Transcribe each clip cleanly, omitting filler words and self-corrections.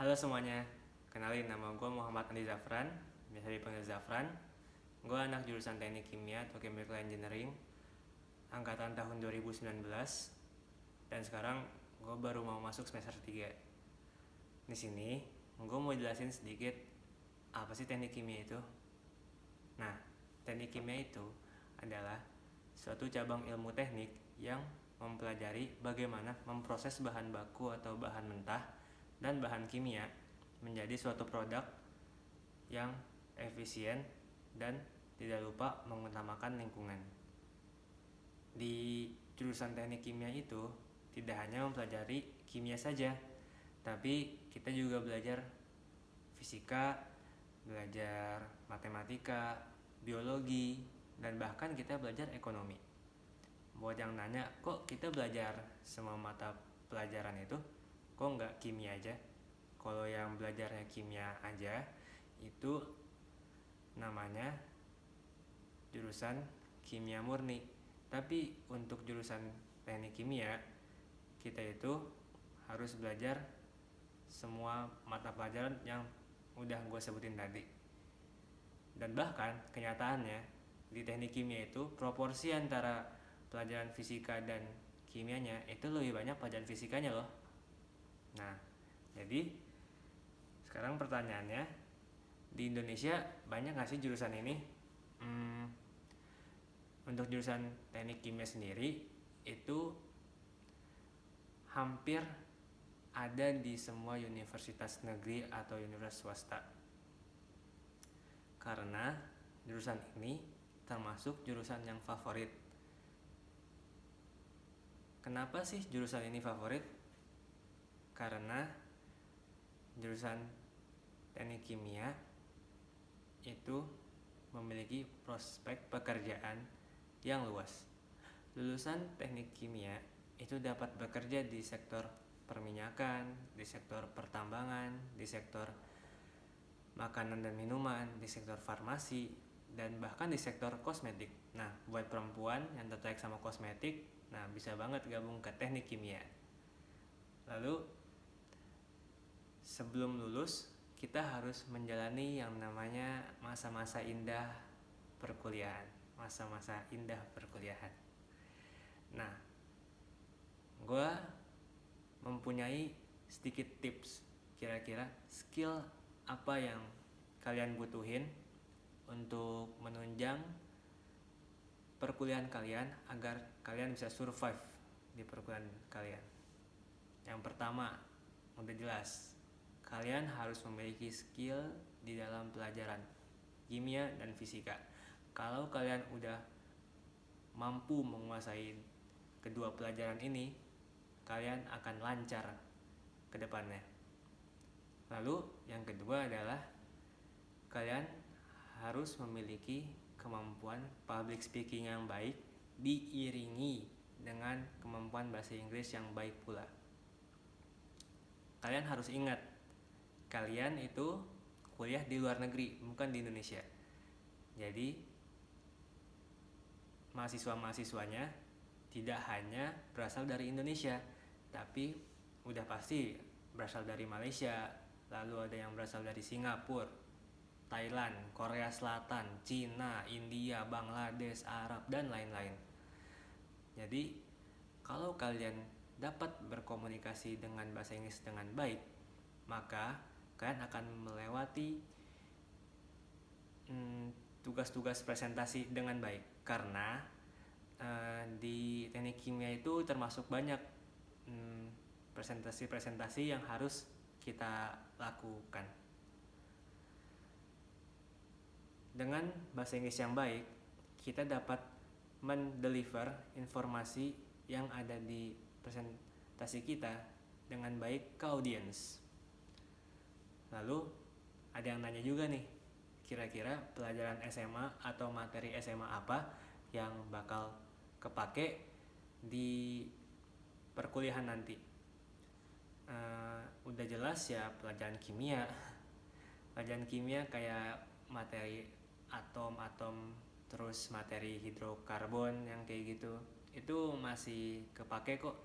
Halo semuanya, kenalin nama gue Muhammad Andi Zafran, biasa dipanggil Zafran. Gue anak jurusan Teknik Kimia atau Chemical Engineering, angkatan tahun 2019, dan sekarang gue baru mau masuk semester 3. Di sini, gue mau jelasin sedikit apa sih teknik kimia itu. Nah, teknik kimia itu adalah suatu cabang ilmu teknik yang mempelajari bagaimana memproses bahan baku atau bahan mentah dan bahan kimia menjadi suatu produk yang efisien dan tidak lupa mengutamakan lingkungan. Di jurusan teknik kimia itu tidak hanya mempelajari kimia saja, tapi kita juga belajar fisika, belajar matematika, biologi, dan bahkan kita belajar ekonomi. Buat yang nanya, kok kita belajar semua mata pelajaran itu, kok nggak kimia aja? Kalau yang belajarnya kimia aja, itu namanya jurusan kimia murni. Tapi untuk jurusan teknik kimia, kita itu harus belajar semua mata pelajaran yang udah gue sebutin tadi. Dan bahkan kenyataannya di teknik kimia itu proporsi antara pelajaran fisika dan kimianya itu lebih banyak pelajaran fisikanya loh. Nah, jadi sekarang pertanyaannya, di Indonesia banyak gak sih jurusan ini? Untuk jurusan teknik kimia sendiri itu hampir ada di semua universitas negeri atau universitas swasta. Karena jurusan ini termasuk jurusan yang favorit. Kenapa sih jurusan ini favorit? Karena jurusan teknik kimia itu memiliki prospek pekerjaan yang luas. Lulusan teknik kimia itu dapat bekerja di sektor perminyakan, di sektor pertambangan, di sektor makanan dan minuman, di sektor farmasi, dan bahkan di sektor kosmetik. Nah, buat perempuan yang tertarik sama kosmetik, nah bisa banget gabung ke teknik kimia. Lalu sebelum lulus, kita harus menjalani yang namanya masa-masa indah perkuliahan. Masa-masa indah perkuliahan. Nah, gue mempunyai sedikit tips kira-kira skill apa yang kalian butuhin untuk menunjang perkuliahan kalian agar kalian bisa survive di perkuliahan kalian. Yang pertama, udah jelas, kalian harus memiliki skill di dalam pelajaran kimia dan fisika. Kalau kalian udah mampu menguasai kedua pelajaran ini, kalian akan lancar ke depannya. Lalu yang kedua adalah kalian harus memiliki kemampuan public speaking yang baik diiringi dengan kemampuan bahasa Inggris yang baik pula. Kalian harus ingat, kalian itu kuliah di luar negeri, bukan di Indonesia. Jadi mahasiswa-mahasiswanya tidak hanya berasal dari Indonesia, tapi udah pasti berasal dari Malaysia, lalu ada yang berasal dari Singapura, Thailand, Korea Selatan, Cina, India, Bangladesh, Arab, dan lain-lain. Jadi kalau kalian dapat berkomunikasi dengan bahasa Inggris dengan baik, maka kalian akan melewati tugas-tugas presentasi dengan baik. Karena di teknik kimia itu termasuk banyak presentasi-presentasi yang harus kita lakukan. Dengan bahasa Inggris yang baik, kita dapat mendeliver informasi yang ada di presentasi kita dengan baik ke audiens. Lalu ada yang nanya juga nih, kira-kira pelajaran SMA atau materi SMA apa yang bakal kepake di perkuliahan nanti? Udah jelas ya, pelajaran kimia. Pelajaran kimia kayak materi atom-atom, terus materi hidrokarbon yang kayak gitu, itu masih kepake kok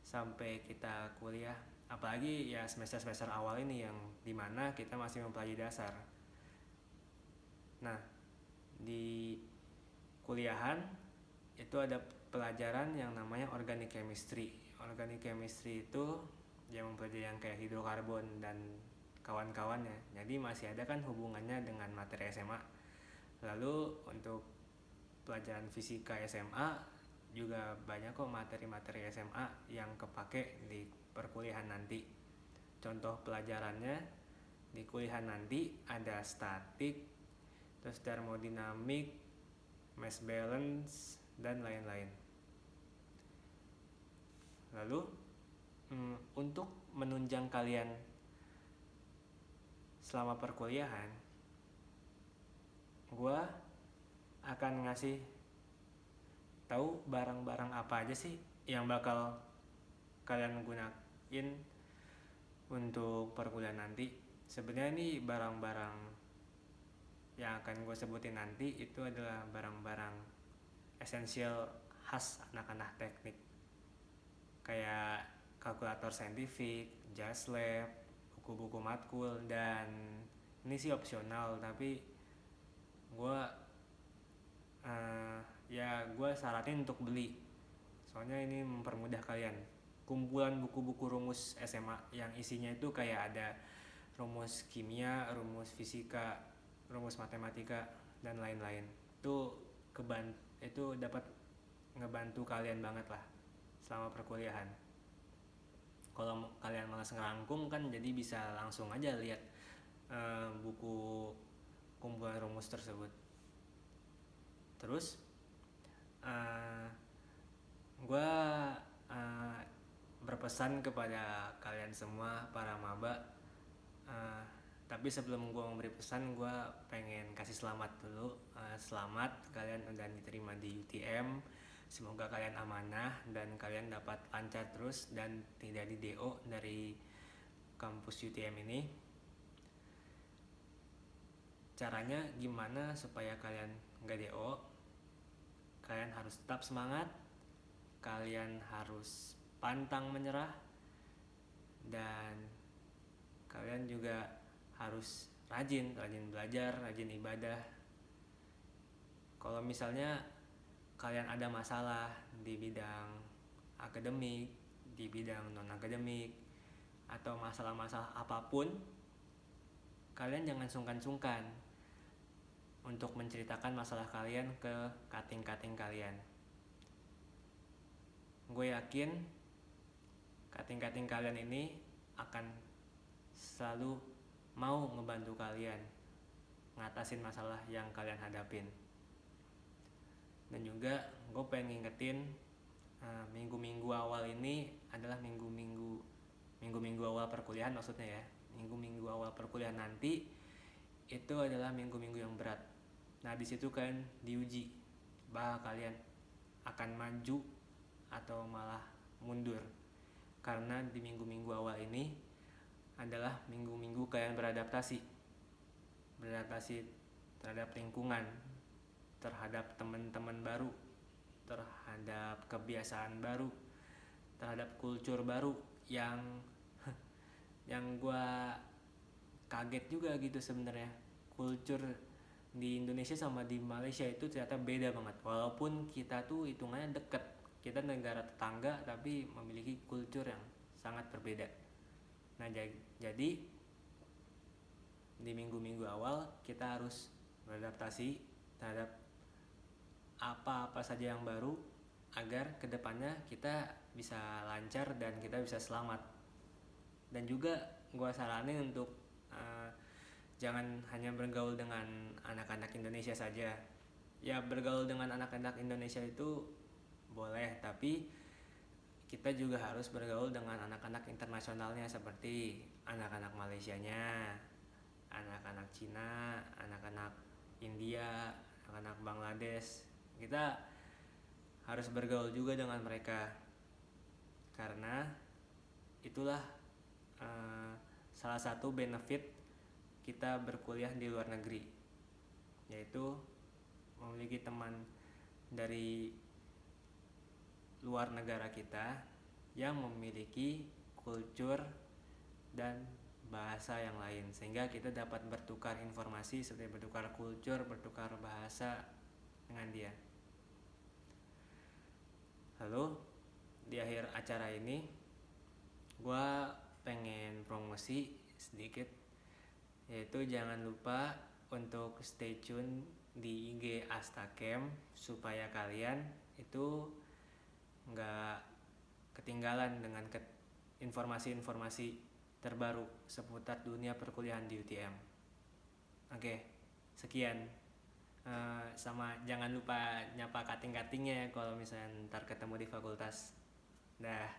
sampai kita kuliah. apalagi ya semester awal ini yang dimana kita masih mempelajari dasar. Nah, di kuliahan itu ada pelajaran yang namanya organic chemistry. Organic chemistry itu yang mempelajari yang kayak hidrokarbon dan kawan-kawannya. Jadi masih ada kan hubungannya dengan materi SMA. Lalu untuk pelajaran fisika SMA juga banyak kok materi-materi SMA yang kepake di perkuliahan nanti. Contoh pelajarannya di kuliahan nanti ada statik, terus termodinamik, mass balance, dan lain-lain. Lalu untuk menunjang kalian selama perkuliahan, gue akan ngasih tahu barang-barang apa aja sih yang bakal kalian gunain untuk perkuliahan nanti. Sebenarnya ini barang-barang yang akan gue sebutin nanti itu adalah barang-barang esensial khas anak-anak teknik, kayak kalkulator saintifik, jas lab, buku-buku matkul, dan ini sih opsional tapi gue gue saranin untuk beli, soalnya ini mempermudah kalian. Kumpulan buku-buku rumus SMA yang isinya itu kayak ada rumus kimia, rumus fisika, rumus matematika, dan lain-lain. Itu dapat ngebantu kalian banget lah selama perkuliahan. Kalau kalian malas ngerangkum kan, jadi bisa langsung aja lihat buku kumpulan rumus tersebut. Terus gue berpesan kepada kalian semua para maba, tapi sebelum gue memberi pesan, gue pengen kasih selamat dulu. Selamat kalian udah diterima di UTM. Semoga kalian amanah dan kalian dapat lancar terus dan tidak di DO dari kampus UTM ini. Caranya gimana supaya kalian gak DO? Kalian harus tetap semangat, kalian harus pantang menyerah, dan kalian juga harus rajin belajar, rajin ibadah. Kalau misalnya kalian ada masalah di bidang akademik, di bidang non-akademik, atau masalah-masalah apapun, kalian jangan sungkan-sungkan untuk menceritakan masalah kalian ke kating-kating kalian. Gue yakin kating-kating kalian ini akan selalu mau ngebantu kalian ngatasin masalah yang kalian hadapin. Dan juga gue pengen ngingetin, minggu-minggu awal ini adalah minggu-minggu awal perkuliahan maksudnya ya. Minggu-minggu awal perkuliahan nanti itu adalah minggu-minggu yang berat. Nah, di situ kalian diuji bahwa kalian akan maju atau malah mundur. Karena di minggu-minggu awal ini adalah minggu-minggu kalian beradaptasi terhadap lingkungan, terhadap teman-teman baru, terhadap kebiasaan baru, terhadap kultur baru yang gue kaget juga gitu sebenarnya. Kultur di Indonesia sama di Malaysia itu ternyata beda banget. Walaupun kita tuh hitungannya deket, kita negara tetangga tapi memiliki kultur yang sangat berbeda. Nah, jadi di minggu-minggu awal kita harus beradaptasi terhadap apa-apa saja yang baru agar kedepannya kita bisa lancar dan kita bisa selamat. Dan juga gue saranin untuk jangan hanya bergaul dengan anak-anak Indonesia saja. Ya, bergaul dengan anak-anak Indonesia itu boleh, tapi kita juga harus bergaul dengan anak-anak internasionalnya seperti anak-anak Malaysianya, anak-anak Cina, anak-anak India, anak-anak Bangladesh. Kita harus bergaul juga dengan mereka, karena itulah salah satu benefit kita berkuliah di luar negeri, yaitu memiliki teman dari luar negara kita yang memiliki kultur, dan bahasa yang lain, sehingga kita dapat bertukar informasi seperti bertukar kultur, bertukar bahasa dengan dia. Lalu di akhir acara ini gue pengen promosi sedikit, yaitu jangan lupa untuk stay tune di IG Astacamp supaya kalian itu nggak ketinggalan dengan informasi-informasi terbaru seputar dunia perkuliahan di UTM. Oke, sekian. Sama jangan lupa nyapa kating-katingnya ya kalau misalnya ntar ketemu di fakultas. Dah.